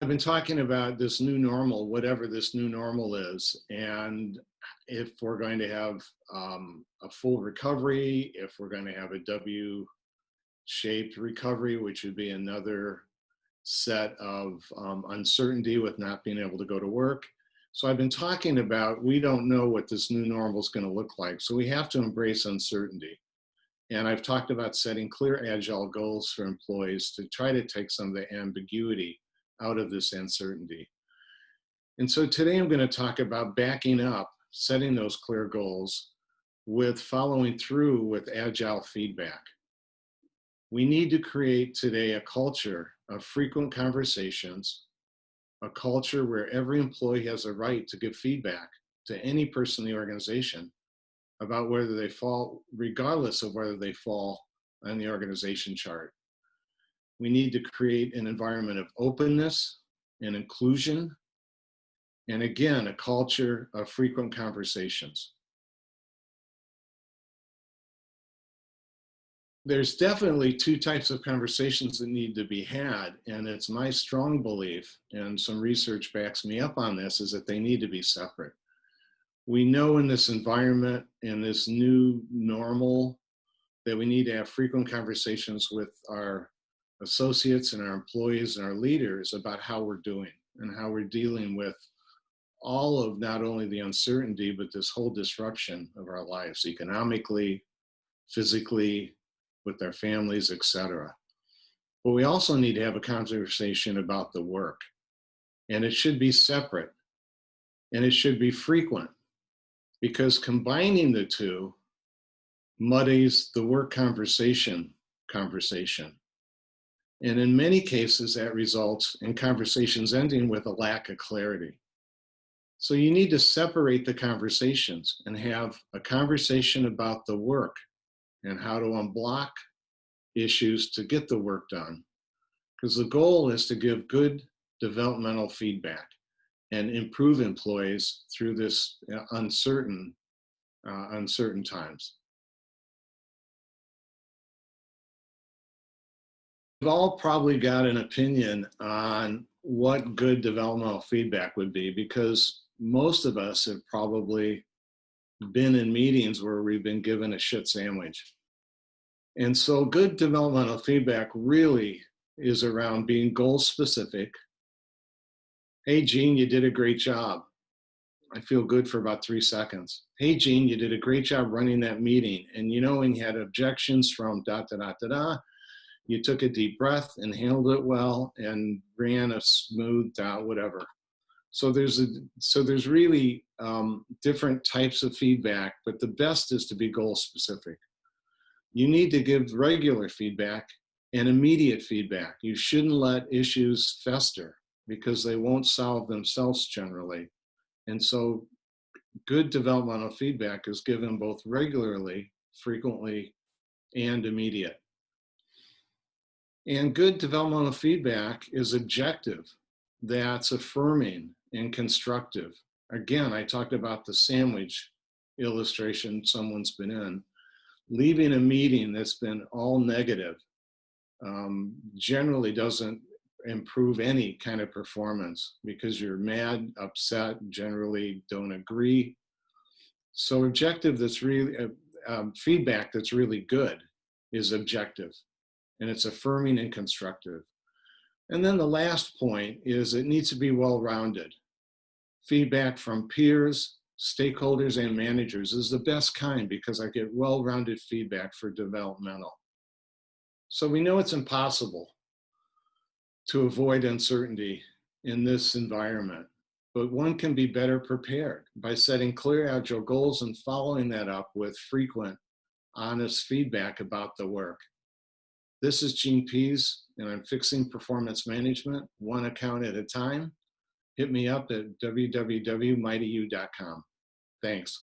I've been talking about this new normal, whatever this new normal is, and if we're going to have a full recovery, if we're going to have a W-shaped recovery, which would be another set of uncertainty with not being able to go to work. So I've been talking about we don't know what this new normal is going to look like. So we have to embrace uncertainty. And I've talked about setting clear, agile goals for employees to try to take some of the ambiguity out of this uncertainty. And so today I'm going to talk about backing up, setting those clear goals with following through with agile feedback. We need to create today a culture of frequent conversations, a culture where every employee has a right to give feedback to any person in the organization about whether they fall, regardless of whether they fall on the organization chart. We need to create an environment of openness and inclusion, and again, a culture of frequent conversations. There's definitely two types of conversations that need to be had, and it's my strong belief, and some research backs me up on this, is that they need to be separate. We know in this environment, in this new normal, that we need to have frequent conversations with our associates and our employees and our leaders about how we're doing and how we're dealing with all of not only the uncertainty, but this whole disruption of our lives, economically, physically, with our families, etc. But we also need to have a conversation about the work. And it should be separate. And it should be frequent. Because combining the two muddies the work conversation. And in many cases, that results in conversations ending with a lack of clarity. So you need to separate the conversations and have a conversation about the work and how to unblock issues to get the work done. Because the goal is to give good developmental feedback and improve employees through this uncertain times. We've all probably got an opinion on what good developmental feedback would be, because most of us have probably been in meetings where we've been given a shit sandwich. And so good developmental feedback really is around being goal specific. Hey, Gene, you did a great job. I feel good for about 3 seconds. Hey, Gene, you did a great job running that meeting. And you know, when you had objections from you took a deep breath and handled it well and ran a smooth whatever. So there's really different types of feedback, but the best is to be goal specific. You need to give regular feedback and immediate feedback. You shouldn't let issues fester because they won't solve themselves generally. And so good developmental feedback is given both regularly, frequently, and immediate. And good developmental feedback is objective, that's affirming and constructive. Again, I talked about the sandwich illustration someone's been in. Leaving a meeting that's been all negative generally doesn't improve any kind of performance, because you're mad, upset, generally don't agree. So objective that's really, feedback that's really good is objective, and it's affirming and constructive. And then the last point is it needs to be well-rounded. Feedback from peers, stakeholders, and managers is the best kind, because I get well-rounded feedback for developmental. So we know it's impossible to avoid uncertainty in this environment, but one can be better prepared by setting clear, agile goals and following that up with frequent, honest feedback about the work. This is Gene Pease, and I'm fixing performance management one account at a time. Hit me up at www.mightyu.com. Thanks.